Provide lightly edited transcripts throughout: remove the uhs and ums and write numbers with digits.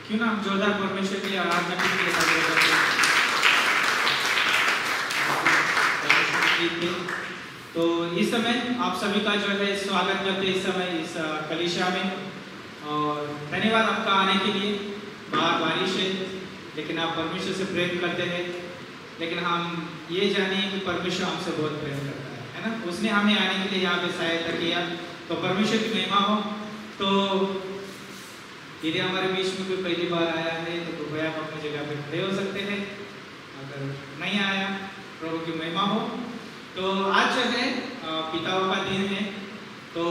क्यों ना हम जोरदार परमेश्वर की आराधना के लिए करते हैं। तो इस समय आप सभी का जो है स्वागत करते हैं इस समय इस कलीसिया में, और धन्यवाद आपका आने के लिए। बाहर बारिश है लेकिन आप परमेश्वर से प्रेम करते हैं, लेकिन हम ये जाने कि परमेश्वर हमसे बहुत प्रेम करता है ना। उसने हमें आने के लिए यहाँ पे सहायता किया, तो परमेश्वर की महिमा हो। तो यदि हमारे बीच में कोई पहली बार आया है तो कृपया आप अपनी जगह पे खड़े हो सकते हैं। अगर नहीं आया, प्रभु की महिमा हो। तो आज जो है पिताओं का दिन है, तो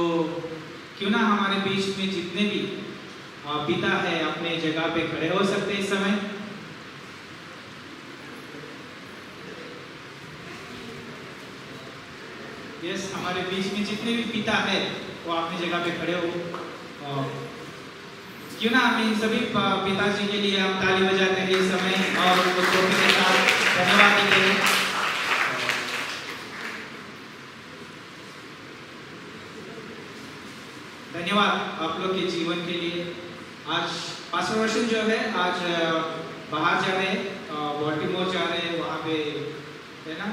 क्यों ना हमारे बीच में जितने भी पिता है अपने जगह पे खड़े हो सकते हैं इस समय। यस, हमारे बीच में जितने भी पिता है वो अपनी जगह पे खड़े हो। क्यों ना हम इन सभी पिताजी के लिए हम ताली बजाते हैं इस समय और उनको तोहफे के साथ धन्यवाद देते हैं। धन्यवाद आप लोग के जीवन के लिए। आज पास्टर रोशन जो है आज बाहर जा रहे हैं, बॉल्टीमोर जा रहे हैं, वहाँ पे है ना,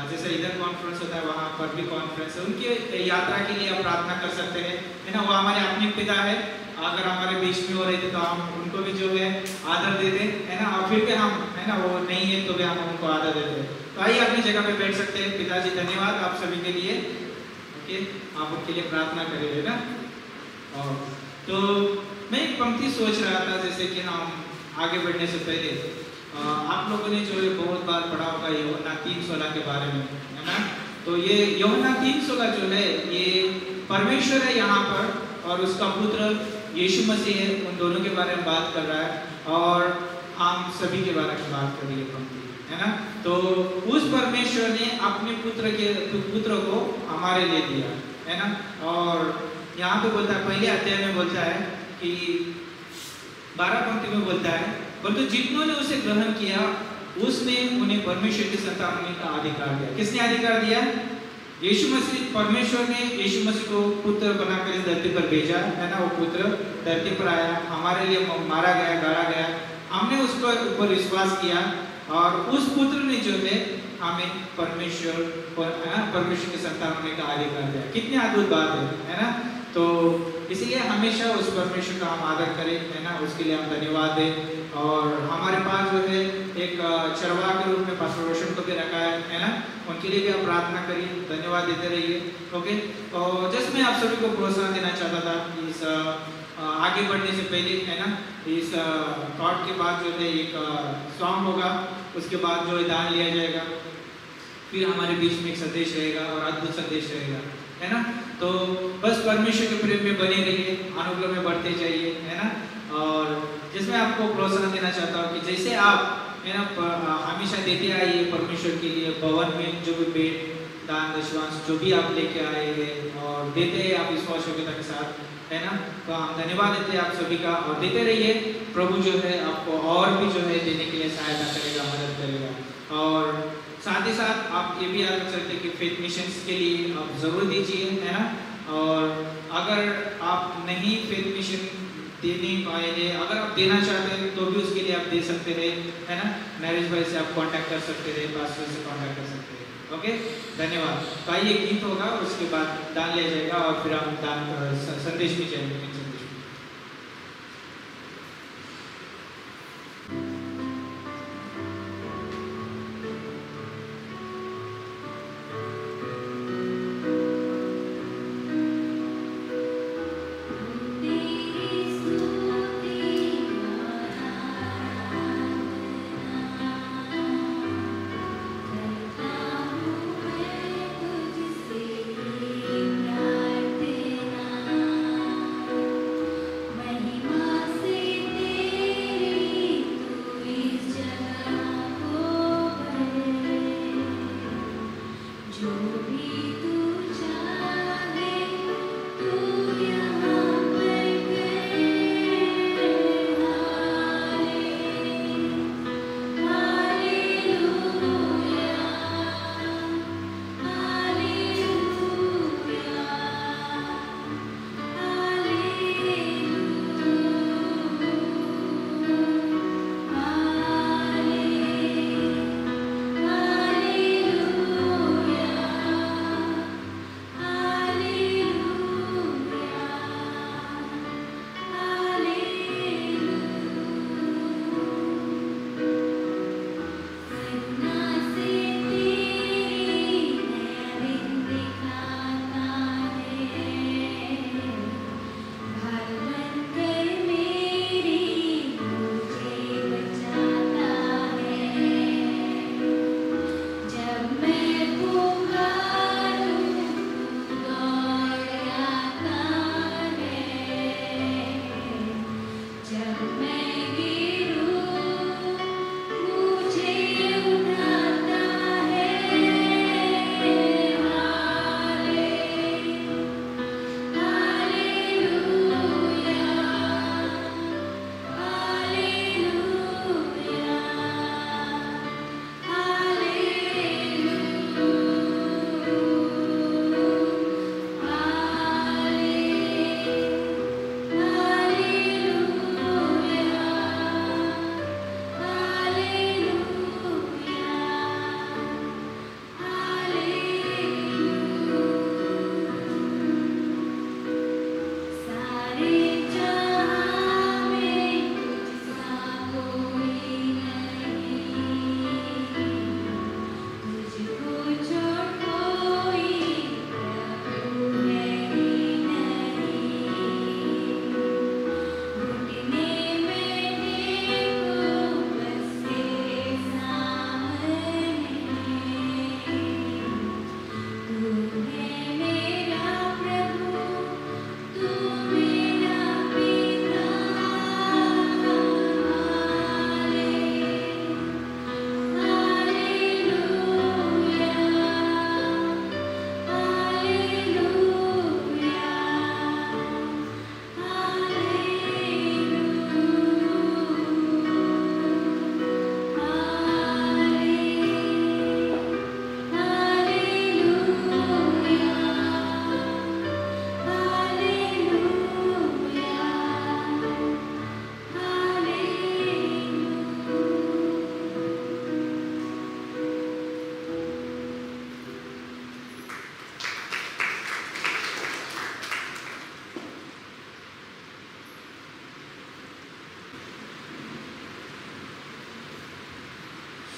जैसे इधर कॉन्फ्रेंस होता है वहाँ पर भी कॉन्फ्रेंस है। उनकी यात्रा के लिए आप प्रार्थना कर सकते हैं, है ना। वो हमारे अपने पिता है, अगर हमारे बीच में हो रहे थे तो हम उनको भी जो है आदर देते हैं ना। और फिर भी हम है ना, वो नहीं है तो भी हम उनको आदर देते हैं। तो आइए अपनी जगह पे बैठ सकते हैं। पिताजी धन्यवाद आप सभी के लिए। ओके, आप उनके लिए प्रार्थना करेंगे ना। और तो मैं एक पंक्ति सोच रहा था, जैसे कि हम आगे बढ़ने से पहले आप लोगों ने जो है बहुत बार पढ़ा होगा यूहन्ना 3:16 के बारे में, है ना। तो ये यूहन्ना 3:16 जो है ये परमेश्वर है यहाँ पर, और उसका पुत्र यीशु मसीह है। उन दोनों के बारे में बात कर रहा है और हम सभी के बारे में बात कर रही है पंक्ति, है ना। तो उस परमेश्वर ने अपने पुत्र को हमारे लिए दिया, है ना। और यहाँ पे बोलता है, पहले अध्याय में बोलता है कि 12 पंक्ति में बोलता है, परंतु जितनों ने उसे ग्रहण किया उसने उन्हें परमेश्वर की संतान होने का अधिकार दिया। किसने अधिकार दिया? यीशु मसीह। परमेश्वर ने यीशु मसीह को पुत्र बनाकर इस धरती पर भेजा, है ना। वो पुत्र धरती पर आया, हमारे लिए मारा गया, गाड़ा गया। हमने उसको ऊपर विश्वास किया और उस पुत्र ने जो है हमें परमेश्वर की संतान होने का अधिकार दिया। कितनी अद्भुत बात है ना। तो इसलिए हमेशा उस परमेश्वर का हम आदर करें, है ना। उसके लिए हम धन्यवाद दें। और हमारे पास जो है एक चरवाह के रूप में पास्टर रोशन को भी रखा है ना। उनके लिए भी आप प्रार्थना करिए, धन्यवाद देते रहिए। ओके, तो जस्ट मैं आप सभी को प्रोत्साहन देना चाहता था इस आगे बढ़ने से पहले, है ना। इस थॉट के बाद जो है एक सॉन्ग होगा, उसके बाद जो है दान लिया जाएगा, फिर हमारे बीच में एक संदेश रहेगा और अद्भुत संदेश रहेगा, है ना। तो बस परमेश्वर के प्रेम में बने रहिए, अनुग्रह में बढ़ते जाइए, है ना। और जिसमें आपको प्रोत्साहन देना चाहता हूँ कि जैसे आप है ना हमेशा देते आइए परमेश्वर के लिए, भवन में जो भी भेंट दान दशवांश जो भी आप लेके आए हैं और देते हैं आप विश्वास योग्यता के साथ, है ना। तो हम धन्यवाद देते हैं आप सभी का, और देते रहिए। प्रभु जो है आपको और भी जो है देने के लिए सहायता करेगा, मदद करेगा। और साथ ही साथ आप ये भी याद रख सकते हैं कि फेथ मिशंस के लिए आप ज़रूर दीजिए, है ना। और अगर आप नहीं फेथ मिशन दे नहीं पाए हैं, अगर आप देना चाहते हैं तो भी उसके लिए आप दे सकते हैं, है ना। मैरिज भाई से आप कांटेक्ट कर सकते हैं, पास्टर से कांटेक्ट कर सकते हैं। ओके, धन्यवाद। तो आइए गीत होगा, उसके बाद दान लिया जाएगा और फिर हम दान संदेश भी जाएंगे।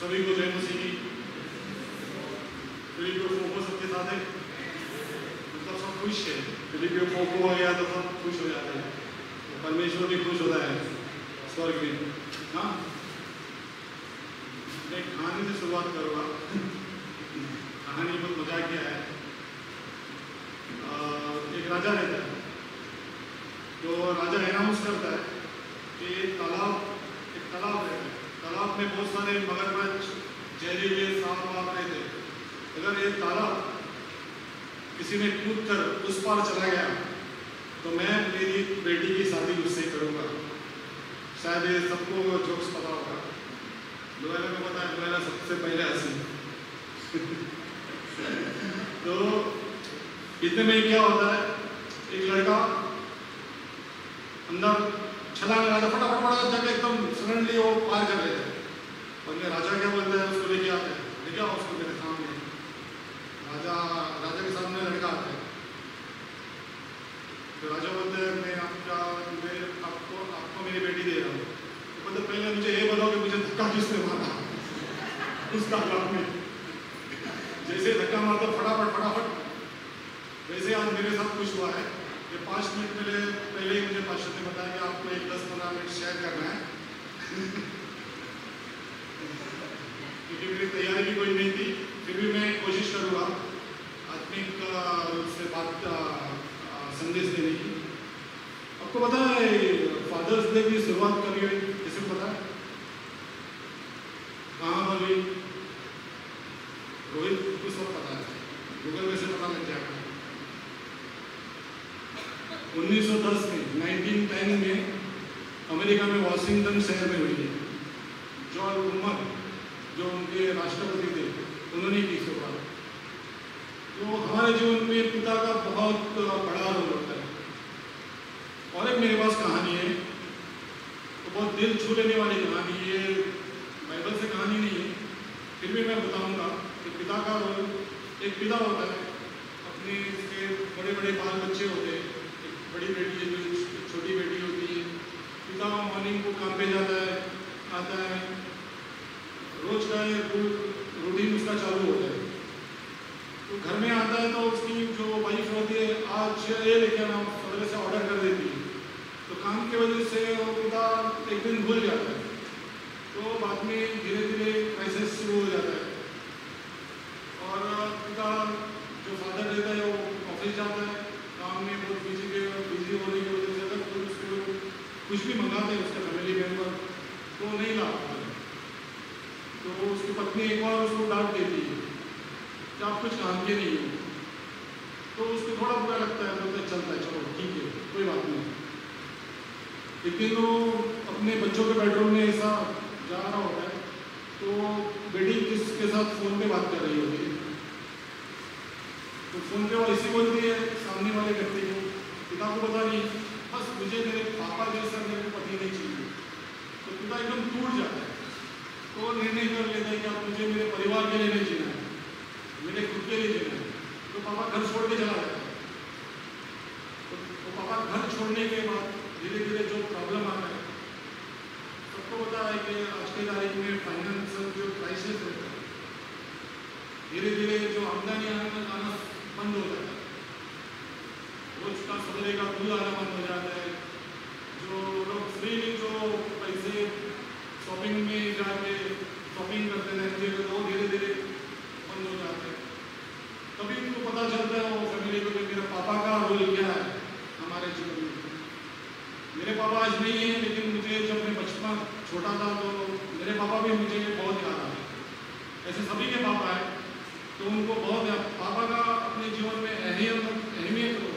सभी को जय मसीह की। फिलिपियों 4 सबके साथ है, मतलब सब खुश है। फिलिपियों 4 हो गया तो सब खुश हो जाते हैं, तो परमेश्वर भी खुश होता है स्वर्ग में। हाँ, मैं कहानी से शुरुआत करूँगा। कहानी बहुत मजाकिया है। एक राजा रहता है, तो राजा अनाउंस करता है कि एक तालाब है, तालाब में बहुत सारे मगरमच्छ, जहरीले सांप वाप रहते हैं। अगर ये तालाब किसी में कूद कर उस पार चला गया तो मैं मेरी बेटी की शादी उससे करूँगा। शायद ये सबको जोक्स पता होगा। लोहेला को पता है, लोहेला सबसे पहले हंसी। तो इतने में क्या होता है, एक लड़का अंदर छलांग लगाता, फटाफट जाके एकदम सडनली वो पार कर लेता है। और ये राजा क्या बोलता है, उसको लेके आता है, लेके आओ उसको मेरे सामने। राजा के सामने लड़का आता है, तो राजा बोलते हैं मैं आपको मेरी बेटी दे रहा हूँ। तो मतलब पहले मुझे ये बताओ कि मुझे धक्का किसने मारा उसका काम में। जैसे धक्का मारता फटाफट वैसे आज मेरे साथ कुछ हुआ है कि 5 मिनट पहले ही मुझे पास्टर ने बताया कि आपको एक 10-15 मिनट शेयर करना है। क्योंकि मेरी तैयारी भी कोई नहीं थी, फिर भी मैं कोशिश करूँगा आत्मिक रूप से बात संदेश देने की। आपको पता है फादर्स डे की शुरुआत कभी हुई, किसी को पता है? कहाँ पर हुई? रोहित को सब पता है, गूगल में से पता लग जाएगा। 1910 में 1910 में अमेरिका में वाशिंगटन शहर में हुई है। जॉर्ज उमर जो उनके राष्ट्रपति थे, उन्होंने की शुरुआत। तो हमारे जीवन में पिता का बहुत बड़ा रोल होता है। और एक मेरे पास कहानी है, तो बहुत दिल छू लेने वाली कहानी है। बाइबल से कहानी नहीं है, फिर भी मैं बताऊंगा कि पिता का रोल। एक पिता होता है, अपने इसके बड़े बाल बच्चे होते हैं, एक बड़ी बेटी है, जो छोटी बेटी होती है। पिता मॉर्निंग को काम पे जाता है, आता है, रोज का रूटीन उसका चालू होता है। तो घर में आता है तो उसकी जो वाइफ होती है, आज ये लेके आना, पहले से ऑर्डर कर देती है। तो काम की वजह से वो पिता एक दिन भूल जाता है, तो बाद में धीरे धीरे क्राइसिस शुरू हो जाता है। और पिता जो फादर रहता है वो ऑफिस जाता है, काम में बहुत बिजी होने की वजह से अगर कोई उसको कुछ भी मंगाते हैं उसके फैमिली मेम्बर, तो नहीं ला पाता है। तो उसकी पत्नी एक बार उसको डांट देती है कि आप कुछ काम के नहीं हो। तो उसको थोड़ा बुरा लगता है, बोलता है चलता है, चलो ठीक है कोई बात नहीं। लेकिन वो अपने बच्चों के बेडरूम में ऐसा जा रहा होता है, तो बेटी किसके साथ फ़ोन पे बात कर रही होती है। तो फ़ोन पे वो ऐसी बोलती है सामने वाले व्यक्ति को, पिता को पता नहीं, बस मुझे मेरे पापा जैसा मेरे को पति नहीं चाहिए। तो पिता एकदम टूट जाता है, तो निर्णय कर लेता है कि अब मुझे मेरे परिवार के लिए नहीं जीना है, मेरे खुद के लिए जीना है। तो पापा घर छोड़ के चला जाता है। तो पापा घर छोड़ने के बाद धीरे धीरे जो प्रॉब्लम आता है, सबको पता है कि आज की तारीख में फाइनेंशियल जो क्राइसिस होता है, धीरे धीरे जो आमदनी आना बंद हो जाता है। रोज का सवेरे का दूध आना बंद हो जाता है। जो लोग फ्रीली जो पैसे शॉपिंग में जाके शॉपिंग करते रहते हैं, वो धीरे धीरे बंद हो जाते हैं। तभी उनको पता चलता है वो फैमिली को कि मेरे पापा का रोल क्या है हमारे जीवन में। मेरे पापा आज नहीं है, लेकिन मुझे जब मैं बचपन छोटा था तो मेरे पापा भी मुझे बहुत याद आते। ऐसे सभी के पापा हैं, तो उनको बहुत याद। पापा का अपने जीवन में अहमियत हो।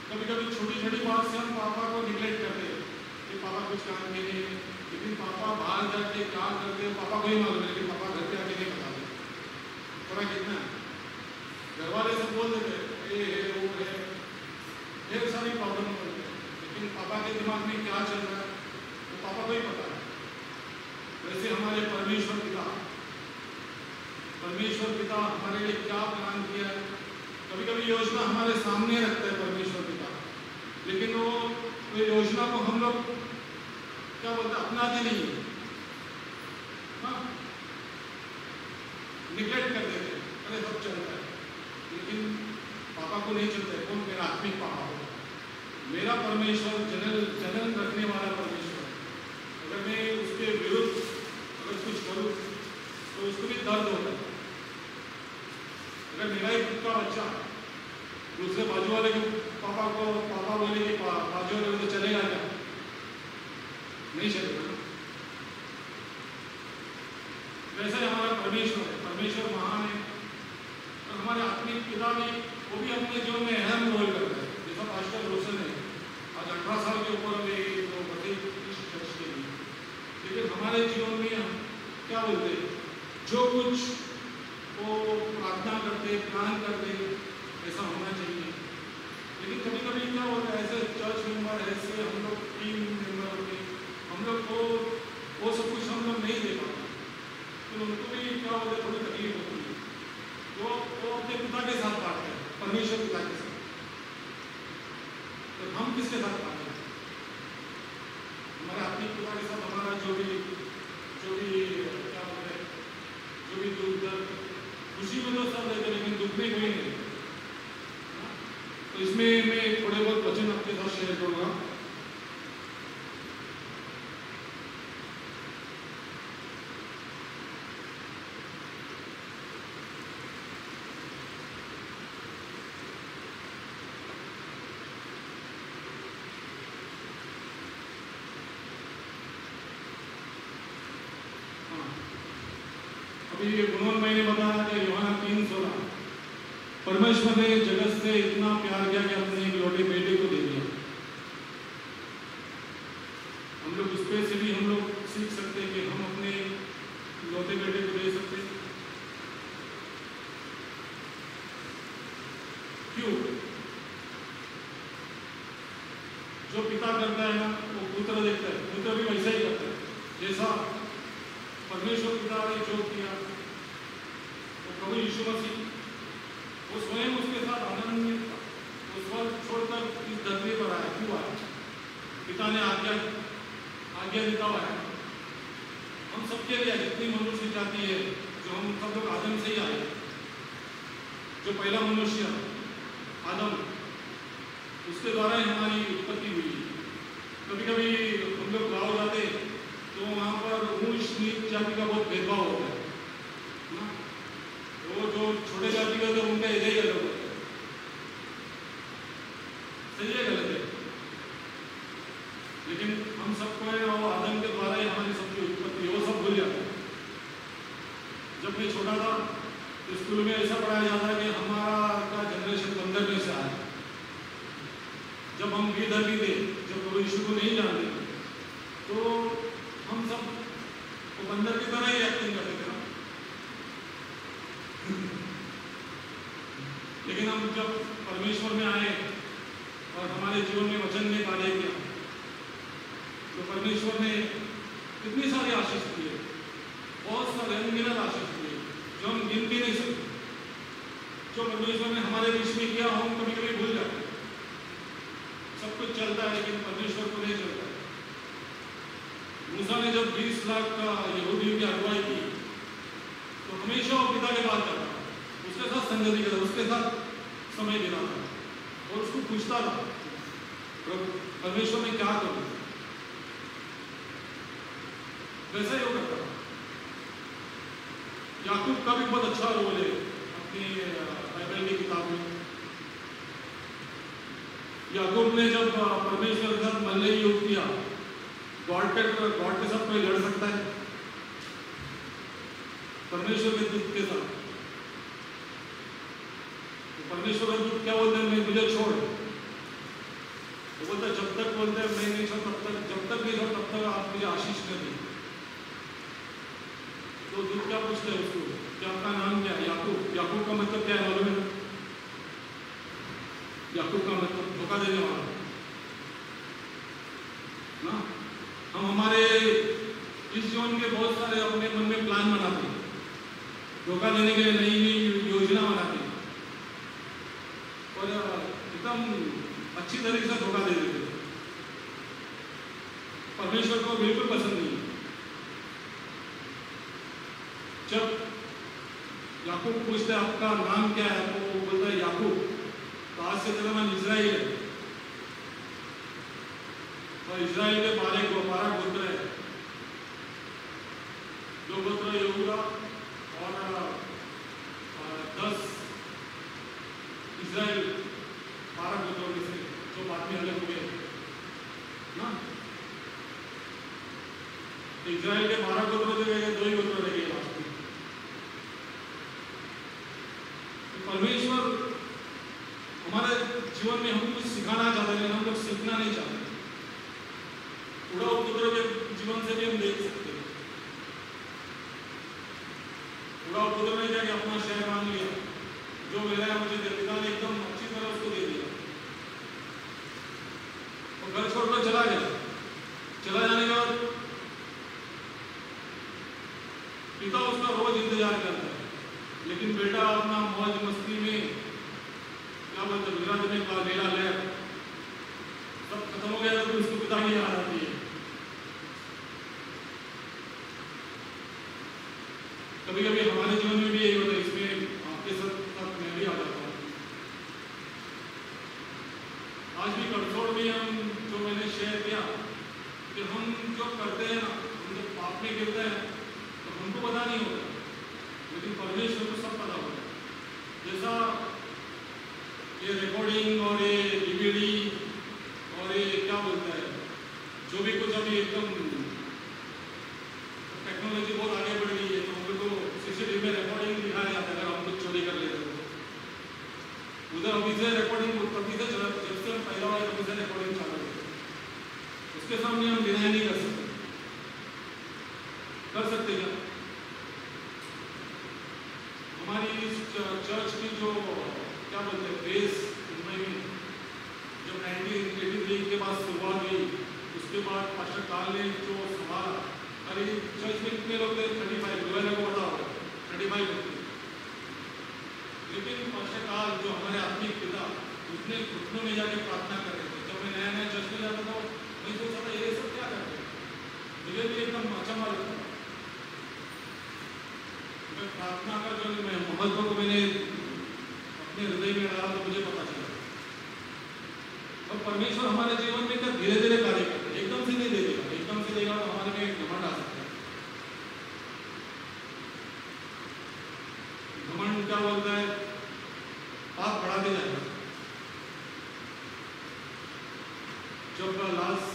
कभी कभी छोटी छोटी बात से हम पापा को निगलेक्ट करते हैं कि पापा कुछ काम के नहीं है, लेकिन पापा बाहर जाके क्या करते हैं पापा को ही मालूम है, लेकिन पापा घर पे आके नहीं बताते। थोड़ा कितना घर वाले सब बोल देते ये है वो है, ढेर सारी प्रॉब्लम होती है, लेकिन पापा के दिमाग में क्या चल रहा है वो पापा को ही पता है। वैसे हमारे परमेश्वर पिता हमारे लिए क्या प्लान किया है। कभी कभी योजना हमारे सामने रखता है परमेश्वर पिता, लेकिन वो योजना को हम लोग क्या बोलते हैं, अपनाते नहीं है। हाँ, निगलेक्ट कर देते हैं, अरे सब चलता है, लेकिन पापा को नहीं चलता है। कौन? मेरा आत्मिक पापा हो, मेरा परमेश्वर, जन्म रखने वाला परमेश्वर। अगर मैं उसके विरुद्ध अगर कुछ करूँ तो उसको भी दर्द होता है। अगर मेरा ही खुद का बच्चा दूसरे बाजू वाले के पापा को पापा बोले कि बाजू वाले को, तो चलेगा क्या? नहीं चलेगा। वैसे हमारा परमेश्वर है, परमेश्वर महान है, और हमारे आत्मिक पिता भी, वो भी अपने जीवन में अहम रोल करता है। जैसा पास्टर रोशन है, आज 18 साल के ऊपर अभी वो बढ़े इस चर्च के लिए, लेकिन हमारे जीवन में हम क्या बोलते हैं, जो कुछ वो प्रार्थना करते, प्लान करते, ऐसा होना चाहिए। लेकिन कभी कभी क्या होता है, ऐसे चर्च मेंबर, ऐसे हम लोग टीम मेंबर होते, हम लोग को वो सब कुछ हम लोग नहीं दे पाते, तो उनको भी क्या होता है, थोड़ी तकलीफ होती है। वो अपने पिता के साथ बांटते हैं, परमेश्वर पिता के साथ। तो हम किसके साथ बांटते हैं? हमारे आत्मिक पिता के साथ हमारा जो भी क्या बोलते हैं, जो भी दुख दर्द, खुशी में तो सब रहते, लेकिन दुख में कोई नहीं। तो इसमें मैं थोड़े बहुत वचन आपके साथ शेयर करूँगा। अभी उन्होंने मैंने बताया कि यूहन्ना 3:16, परमेश्वर ने जगत से इतना प्यार किया कि अपने इकलौते बेटे को दे दिया। हम लोग इस पे से भी हम लोग सीख सकते हैं कि हम अपने इकलौते बेटे को दे सकते हैं। क्यों? जो पिता करता है ना, वो पुत्र देखता है, पुत्र भी वैसा ही करता है। जैसा परमेश्वर पिता ने जो किया, वो प्रभु यीशु मसीह, वो स्वयं उसके साथ आनंदित था, वो स्वर्ग छोड़कर इस धरती पर आया। क्यों आया? पिता ने आज्ञा दिया हुआ है। हम सबके लिए, जितनी मनुष्य जाति है, जो हम सब लोग आदम से ही आए, जो पहला मनुष्य आदम, उसके द्वारा ही हमारी उत्पत्ति हुई। कभी कभी हम लोग गाँव जाते तो वहाँ पर ऊंच नीच जाति का बहुत भेदभाव होता है ना। वो जो छोटे जाति का, तो उनका इधर ही अलग होता है। सही है, गलत है? लेकिन हम सबको है वो आदम के द्वारा ही हमारी सबकी उत्पत्ति, वो सब भूल जाते हैं। जब मैं छोटा था तो स्कूल में ऐसा पढ़ाया जाता है कि हमारा का जनरेशन बंदर में से आया। जब हम बेधर्मी थे, जब प्रभु यीशु को नहीं जानते, तो हम सब वो बंदर की तरह ही एक्टिंग करते थे ना। लेकिन हम जब परमेश्वर में आए और हमारे जीवन में वचन ने कार्य किया, तो परमेश्वर ने कितनी सारी आशीष दी है, बहुत सारे अनगिनत आशीष दी है, जो हम गिन भी नहीं सकते। जो परमेश्वर ने हमारे बीच में किया, हम कभी कभी भूल जाते हैं। सब कुछ चलता है, लेकिन परमेश्वर को नहीं चलता है। मूसा ने जब 20 लाख का यहूदियों की अगुवाई की, तो हमेशा वो पिता के पास जाता, उसके साथ संगति करता, उसके साथ समय देता था और उसको पूछता था, परमेश्वर ने क्या करूं? वैसा ही वो करता था। याकूब का भी बहुत अच्छा रोल है अपनी बाइबल की किताब में। याकूब ने जब परमेश्वर के साथ मल्लयुद्ध युद्ध किया, गॉड के साथ कोई लड़ सकता है? परमेश्वर के दूत के साथ। तो परमेश्वर का दूत क्या बोलते हैं? मैं मुझे छोड़। वो बोलता जब तक, बोलते हैं मैं नहीं छोड़ तब तक, जब तक नहीं छोड़ तब तक आप मुझे आशीष न दें। तो दूत क्या पूछते हैं उसको कि आपका नाम क्या है? याकूब। याकूब का मतलब क्या है मालूम है? याकूब का मतलब धोखा देने वाला ना। हम हमारे इस जीवन के बहुत सारे अपने मन में प्लान बनाते हैं, धोखा देने के लिए नई नई योजना बनाते हैं और एकदम अच्छी तरीके से धोखा दे देते हैं। परमेश्वर को बिल्कुल पसंद नहीं है। जब याकूब पूछते हैं आपका नाम क्या है, तो वो बोलता है याकूब। तो आज से तेरा नाम इजराइल है। और इजराइल के 12 गोत्र है। 2 गोत्र यहूदा और 10 इजराइल, 12 गोत्रों में से जो बाद में अलग हुए ना। तो इजराइल के 12 गोत्रों से 2 ही गोत्र रह गए लास्ट में। तो परमेश्वर हमारे जीवन में हम कुछ सिखाना चाहते हैं, हम लोग सीखना नहीं चाहते। उड़ाऊ पुत्रों के जीवन से भी हम देख सकते हैं। उड़ाऊ पुत्र ने जाके अपना शहर मांग लिया, जो मेरा है मुझे दे, पिता ने एकदम अच्छी तरह उसको दे दिया और घर छोड़कर चला गया। चला जाने के बाद पिता उसका रोज इंतजार करता है, लेकिन बेटा अपना मौज मस्ती में क्या बोलते विराजने का मेला ले सब खत्म हो गया, तो उसको पिता की याद आती है। कभी कभी हमारे जीवन में भी यही होता है, इसमें आपके साथ मैं भी आ जाता हूँ। आज भी कटोर में हम जो मैंने शेयर किया कि हम जो करते हैं ना, हम जब पाप में गिरते हैं तो हमको पता नहीं होता, लेकिन परमेश्वर को सब पता होता है। जैसा ये रिकॉर्डिंग और ये डीवीडी और ये क्या बोलता है, जो भी कुछ अभी एकदम टेक्नोलॉजी बहुत आगे बढ़ गई है, तो हम लोग को सीसीटीवी में रिकॉर्डिंग दिखाया जाता है। अगर हम कुछ चोरी कर लेते तो उधर अभी से रिकॉर्डिंग तभी से चला, जब से हम पैदा हुए तभी से रिकॉर्डिंग चालू है। उसके सामने हम डिनाई नहीं कर सकते। कर सकते क्या? हमारी इस चर्च की जो क्या बोलते हैं बेस मुंबई में जब 1983 के बाद शुरुआत हुई, उसके बाद पास्टर काल ने जो संभाला, अरे चर्च में कितने लोग थे? 35 लोगों को बताओ, 35 लोग थे। लेकिन पास्टर काल जो हमारे आत्मिक पिता, उसने घुटनों में जाके प्रार्थना कर रहे थे। जब मैं नया नया चर्च में जाता था, मैं सोचता था ये सब क्या करते हैं, मुझे भी एकदम अचंभा लगता था। मैं प्रार्थना का जो महत्व को मैंने अपने हृदय में डाला तो मुझे पता चला। और परमेश्वर हमारे जीवन में धीरे धीरे कार्य करते हैं, एकदम से नहीं दे देगा। एकदम से देगा तो हमारे में घमंड आ सकता है। घमंड क्या बोलता है? पाप बढ़ाते जाएगा। जब लास्ट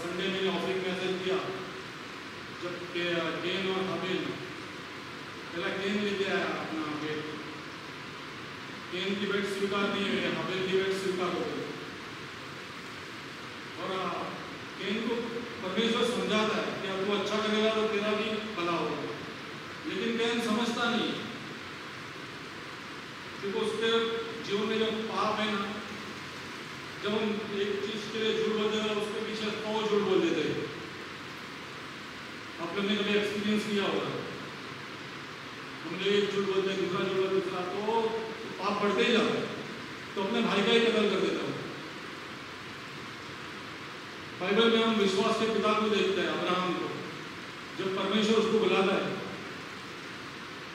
संडे में ऑफिस मैसेज किया, जब केन और हाबिल, पहला केन लेके आया अपना बेट, केन की बेट स्वीकार नहीं हुई, हाबिल की बेट स्वीकार हो गई। और केन को परमेश्वर समझाता है कि अब तू अच्छा करेगा तो तेरा भी भला होगा, लेकिन केन समझता नहीं, क्योंकि उसके जीवन में जो पाप है ना, जब हम एक चीज के लिए झूठ बोलते हैं उसके पीछे 100 झूठ बोल देते हैं। आप लोगों ने कभी एक्सपीरियंस किया होगा, हमने एक झूठ बोलते हैं, दूसरा झूठ बोलते हैं, दूसरा, तो पाप बढ़ते ही जाते हैं। तो अपने भाई का ही कत्ल कर देता हूँ। बाइबल में हम विश्वास के पिता को देखते हैं, अब्राहम को। जब परमेश्वर उसको बुलाता है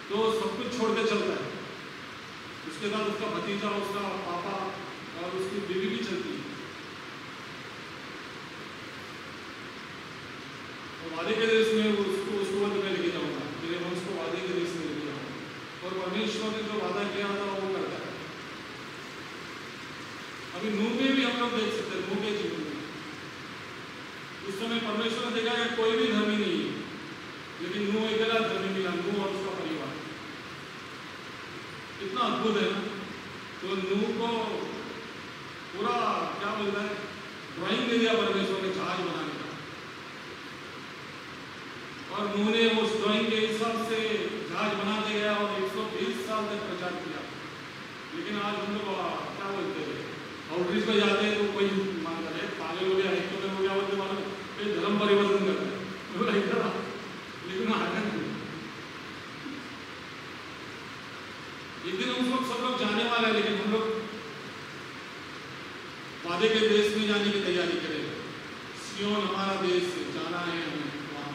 तो सब कुछ छोड़ के चलता है। उसके बाद उसका भतीजा, उसका पापा और उसकी बीवी भी चलती है। और वादे के देश में उसको मैं लेके जाऊंगा, मेरे वंश को वादे के देश में लेके जाऊंगा। और परमेश्वर ने जो वादा किया था वो करता है। अभी नूह में भी हम लोग देख सकते हैं, नूह के जीवन में उस समय परमेश्वर ने देखा कि कोई भी धर्मी नहीं है, लेकिन नूह अकेला धर्मी मिला, नूह और उसका परिवार। कितना अद्भुत है ना। तो नूह को पूरा क्या बोलता है, ड्राइंग दे दिया परमेश्वर ने जहाज बनाने का, और नूह ने उस ड्राइंग के हिसाब से जहाज बनाते गया और 120 साल तक प्रचार किया। लेकिन आज हम लोग क्या बोलते हैं, आउटरीच में जाते हैं तो कोई मानता है पागल हो गया है, तो क्या बोलते मालूम, धर्म परिवर्तन करता है, लेकिन आगे नहीं। एक दिन हम सब लोग जाने वाले हैं, लेकिन हम लोग वादे के देश में जाने की तैयारी करें। सियोन हमारा देश है, जाना है हमें वहां।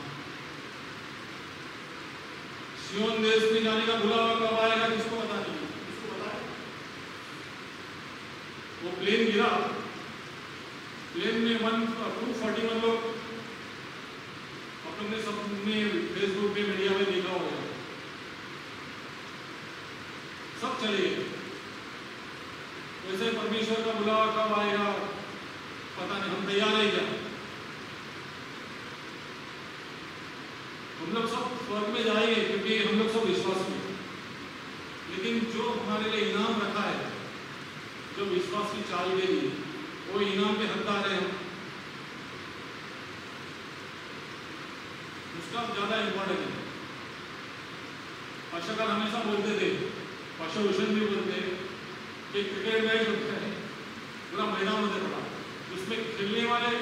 सियोन देश में जाने का बुलावा कब आएगा किसको पता नहीं है, किसको पता है? वो प्लेन गिरा, प्लेन में 241 लोग, अपने सबने फेसबुक पे मीडिया में देखा होगा, सब चले गए। वैसे परमेश्वर का बुलावा कब आएगा पता नहीं, हम तैयार है क्या? हम लोग सब स्वर्ग में जाएंगे क्योंकि हम लोग सब विश्वास में, लेकिन जो हमारे लिए इनाम रखा है, जो विश्वास की चाल देगी, वो इनाम पे हकदार है हम, उसका ज्यादा इंपॉर्टेंट है। पाशाकाल हमेशा बोलते थे, पाशा भूषण भी बोलते कि क्रिकेट मैच होता है पूरा मैदान होता पड़ा, उसमें खेलने वाले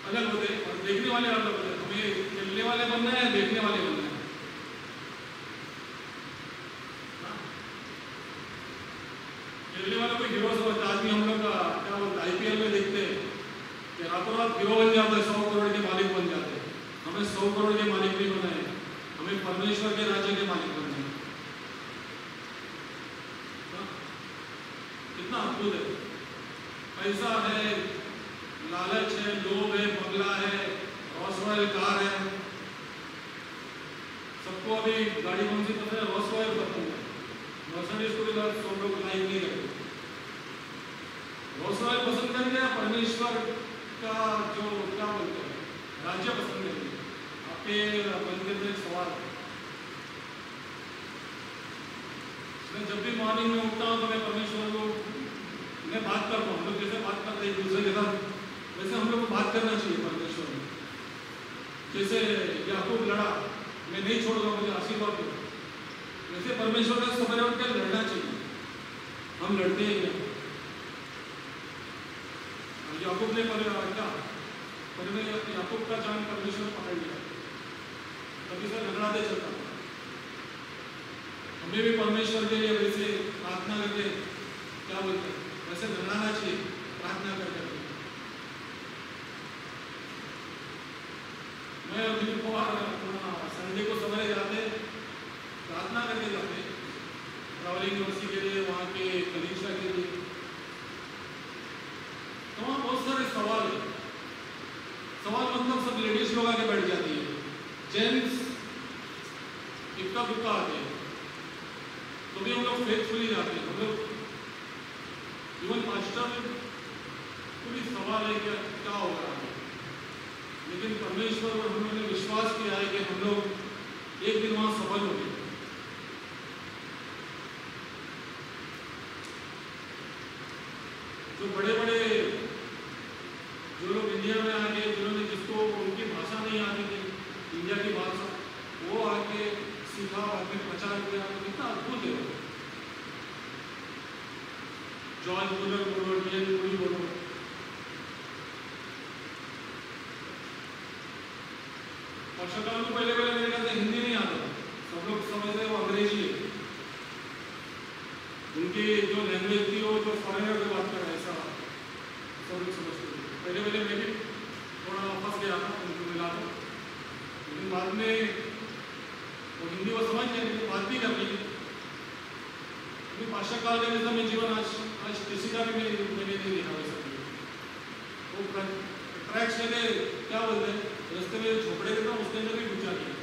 अलग होते और देखने वाले अलग होते। हमें खेलने वाले बनना है, देखने वाले बनना है। खेलने वाले कोई हीरो समझता है। आदमी हम लोग क्या बोलते IPL में देखते हैं कि रातों रात हीरो बन जाता है, 100 करोड़ के मालिक बन जाते हैं। हमें 100 करोड़ के मालिक नहीं बनना है, हमें परमेश्वर के राज्य के मालिक बनना है। कितना अद्भुत है! पैसा है, लालच है, लोभ है, बंगला है, रॉल्स रॉयल कार है। सबको अभी गाड़ी कौन सी पसंद है? रॉल्स रॉयल पसंद है। मर्सिडीज को भी सब लोग लाइक नहीं करते। रॉल्स रॉयल पसंद करेंगे या परमेश्वर का जो क्या बोलते हैं राज्य पसंद करेंगे? आपके मन के अंदर एक सवाल है। मैं जब भी मॉर्निंग में उठता हूँ तो मैं परमेश्वर को मैं बात करता हूँ। हम लोग जैसे बात करते हैं एक दूसरे के साथ, वैसे हम लोग को बात करना चाहिए परमेश्वर में। जैसे याकूब लड़ा, मैं नहीं छोड़ूंगा, मुझे आशीर्वाद दो, वैसे परमेश्वर का सवेरे उठ कर लड़ना चाहिए। हम लड़ते हैं क्या? याकूब ने याकूब का जान परमेश्वर पकड़ लिया, कभी से लड़ाते चलता। हमें भी परमेश्वर के लिए वैसे प्रार्थना करके क्या बोलते हैं, वैसे लड़ाना चाहिए प्रार्थना करके। मैं दिलीप कुमार संडे को सवेरे जाते प्रार्थना करके जाते ट्रैवलिंग यूनिवर्सिटी के लिए, वहाँ के परीक्षा के लिए। तो वहाँ बहुत सारे सवाल है। सवाल मतलब सब लेडीज लोग आके बैठ जाती है, जेंट्स इक्का दुक्का आते हैं, तो भी हम लोग फेथफुली जाते हैं। हम लोग इवन मास्टर को भी सवाल है कि क्या होगा, लेकिन परमेश्वर पर हम लोगों ने विश्वास किया है कि हम लोग एक दिन वहां सफल होंगे। जो बड़े बड़े जो लोग इंडिया में आके, जिन्होंने जिसको उनकी भाषा नहीं आती थी, इंडिया की भाषा, वो आके सीखा, आके प्रचार किया, तो कितना अद्भुत है। जॉर्ज मुलर बोलो, डीएन मूडी बोलो, और शकाल को पहले मेरे ख्याल से हिंदी नहीं आता, सब लोग समझते हैं वो अंग्रेजी है। उनकी जो लैंग्वेज थी वो जो फॉरेनर से बात कर रहा है, ऐसा सब लोग समझते थे। पहले मैं भी थोड़ा फंस गया था, उनको मिला था, लेकिन बाद में वो हिंदी वो समझ गए, लेकिन बात भी कर ली। पाशा काल का जैसा मैं जीवन आज किसी का भी मैंने नहीं देखा वैसा। वो ट्रैक्स मैंने क्या बोलते हैं, रास्ते में झोपड़े के था, उसके अंदर भी घुस जाती है।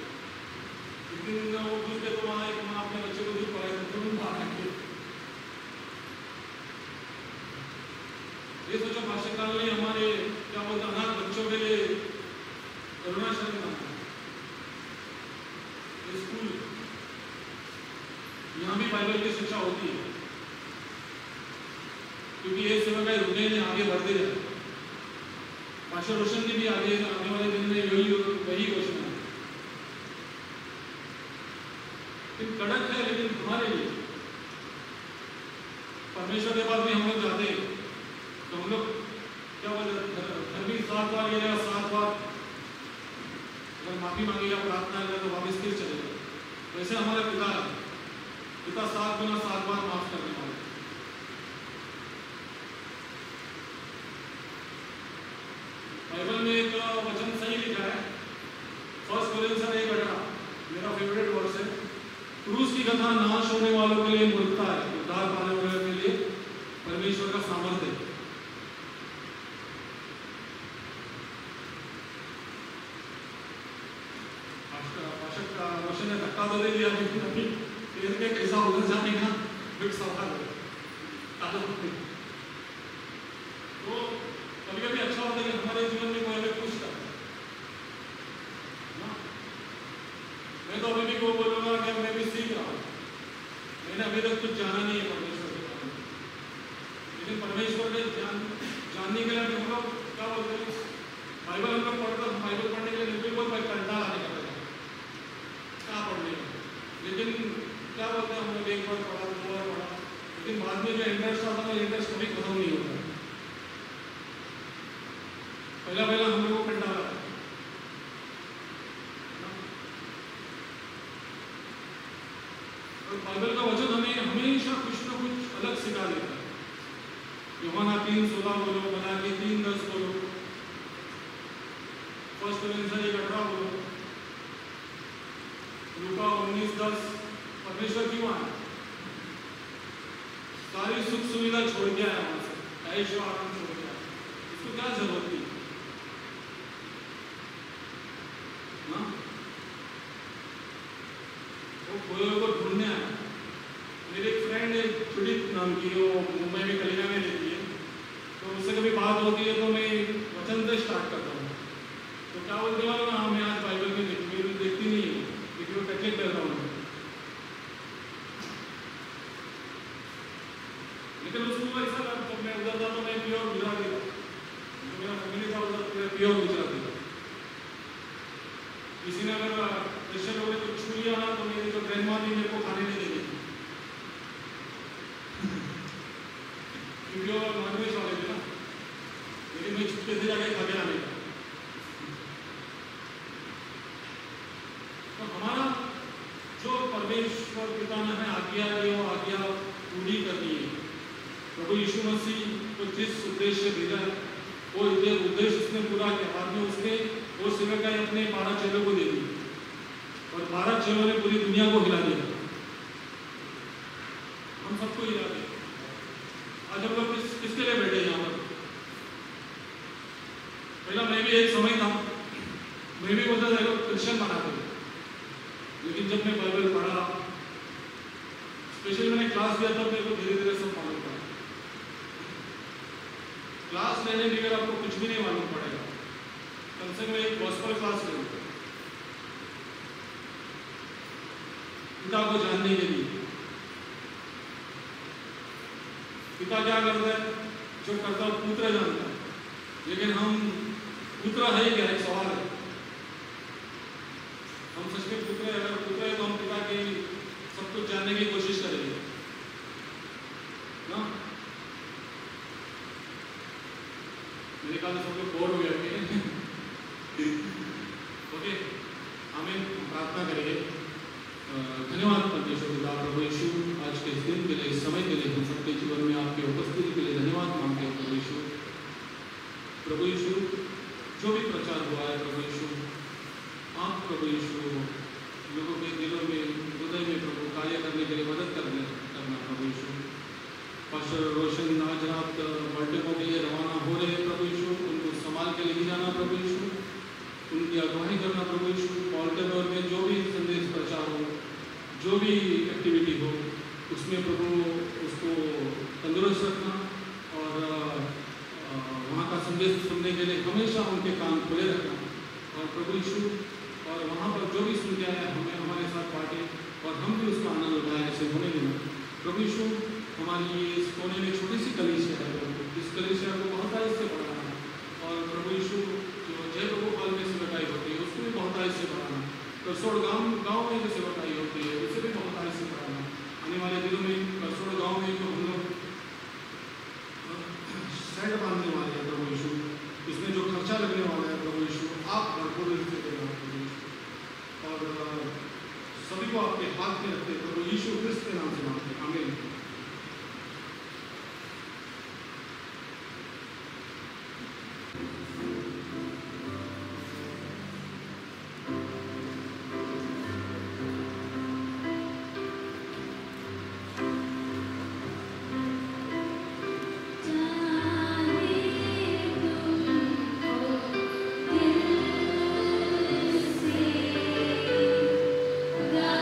एक दिन वो घुस गए तो वहाँ एक माँ अपने बच्चे को दूध पढ़ाई तो बाहर रखी। ये सोचो पाशा काल ने हमारे क्या बोलते अनाथ बच्चों के लिए करुणाश्रम बनाया, स्कूल, यहाँ भी बाइबल की शिक्षा होती है, क्योंकि ये सेवा का रुझान आगे बढ़ते जाए। पाशा रोशन की भी आगे आने वाले दिन में वही घोषणा है। कड़क है, लेकिन हमारे लिए परमेश्वर के पास भी हम लोग जाते हैं तो हम लोग क्या बोलते, धर्मी 7 बार गिरेगा, 7 बार अगर माफी मांगेगा, प्रार्थना करेगा तो वापस फिर चलेगा। वैसे हमारा पिता 7 गुना 7 बार माफ करने वाला। बाइबल में एक वचन सही लिखा है, 1 कोरिन्थियंस 1:18, मेरा ने धक्का तो दे दिया, लेकिन अभी पेड़ के कैसा उधर जाने का बिग सवाल है। तो कभी कभी अच्छा होता है कि हमारे जीवन में कोई हमें कुछ करता है। मैं तो अभी भी वो बोलूँगा कि मैं भी सीख रहा हूँ, मैंने अभी तक कुछ जाना नहीं है परमेश्वर के बारे में, लेकिन परमेश्वर के जानने के लिए हम लोग क्या बोलते हैं, बाइबल हम लोग पढ़ते हैं, बाइबल पढ़ने के लिए बिल्कुल बहुत कंटाल आने का क्या पढ़ने का, लेकिन क्या बोलते हैं हम लोग एक बार पढ़ा, दो बार पढ़ा, लेकिन बाद में जो इंटरेस्ट आता है इंटरेस्ट कभी खत्म नहीं होता। पहला पहला हम लोग को कंटाल आता है। और बाइबल का वचन हमें हमेशा कुछ ना कुछ अलग सिखा देता है। यूहन्ना 3:16 बोलो, मलाकी 3:10 बोलो, 1 कोरिन्थियंस 1:18 बोलो, लूका 19:10। परमेश्वर क्यों आया? सारी सुख सुविधा छोड़ के आया, वहां से ऐश और आराम छोड़ के आया, इसको क्या जरूरत थी ना? वो खोए को ढूंढने आया। मेरे एक फ्रेंड है जुडित नाम की, वो मुंबई में कलिंगा में रहती है, तो उससे कभी बात होती है तो मैं वचन से स्टार्ट करता हूँ। तो क्या बोलते हैं, हाँ मैं आज बाइबल में देखती नहीं हूँ, लेकिन वो कैथलिक रहता हूँ, लेकिन उसको ऐसा जब मैं उधर था तो मैं प्योर गुजराती था, तो मेरा फैमिली था उधर प्योर गुजराती था। किसी ने अगर क्रिश्चियन लोगों ने कुछ छू लिया ना तो मेरी जो ग्रैंड माँ थी मेरे को खाने नहीं देती, क्योंकि वो नॉनवेज वाले थे ना, लेकिन मैं छुपके से जाके खा के आने का। तो हमारा जो परमेश्वर पिता ने हमें आज्ञा दी वो आज्ञा पूरी करनी है। प्रभु यीशु मसीह को जिस उद्देश्य भेजा है वो उद्देश्य उसने पूरा किया। बाद में उसने वो सेवकाई अपने 12 चेलों को दे दी और 12 चेलों ने पूरी दुनिया को हिला दिया, हम सबको हिला दिया। आज हम लोग किसके लिए बैठे यहाँ पर? पहला मैं भी एक समय था, मैं भी बोलता था क्रिश्चियन बनाते, लेकिन जब मैं बाइबल पढ़ा, स्पेशली मैंने क्लास लिया तब मेरे को धीरे धीरे सब मालूम पड़ा। क्लास लेने के लिए आपको कुछ भी नहीं मालूम पड़ेगा, कम से कम एक गॉस्पेल क्लास ले पिता को जानने के लिए। पिता क्या करता है? जो करता है पुत्र जानता है, लेकिन हम पुत्र है क्या? एक सवाल है, हम सच में पुत्र है? अगर पुत्र है तो हम पिता की सब कुछ जानने की कोशिश करेंगे ना? मेरे ख्याल से सब लोग बोर हो गए होंगे। ओके, हमें प्रार्थना करेंगे। धन्यवाद परमेश्वर पिता प्रभु यीशु, आज के इस दिन के लिए, इस समय के लिए, हम सबके जीवन में आपकी उपस्थिति के लिए धन्यवाद मांगते हैं प्रभु यीशु। प्रभु यीशु जो भी प्रचार हुआ है प्रभु यीशु, आप प्रभु यीशु लोगों के दिलों में, हृदय में प्रभु कार्य करने के लिए मदद करना प्रभु यीशु। पास्टर रोशन आज रात बॉल्टिमोर के लिए रवाना हो रहे हैं प्रभु यीशु, उनको संभाल के लेके जाना प्रभु यीशु, उनकी अगुवाई करना प्रभु यीशु। बॉल्टिमोर में जो भी संदेश प्रचार हो, जो भी एक्टिविटी हो, उसमें प्रभु उसको तंदुरुस्त रखना और वहाँ का संदेश सुनने के लिए हमेशा उनके कान खुले रखना। और प्रभु यीशु और वहाँ पर जो भी सुन के आया हमें हमारे साथ बांटे और हम भी उसका आनंद उठाए, ऐसे होने देना प्रभु यीशु। हमारी इस कोने में छोटी सी कलीसिया है प्रभु, इस कलीसिया को बहुत से बढ़ाना और प्रभु यीशु जो जय प्रभु हॉल में सेवकाई होती है उसको भी बहुत से बढ़ाना, करसोड़ गाँव में जो सेवकाई होती है उसे भी बहुत से बढ़ाना। आने वाले दिनों में करसोड़ गाँव में जो हम लोग सेट बांधने वाले हैं प्रभु यीशु, इसमें जो खर्चा लगने वाला है प्रभु यीशु, आप भरपूर रूप से देना प्रभु यीशु। और सभी को आपके हाथ में रखते प्रभु यीशु क्रिस्त के नाम से मांगते, आमीन। गा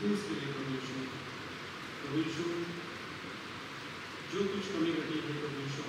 स्कूल्स के लिए प्रभु यीशु जो कुछ कमी घटी है प्रभु यीशु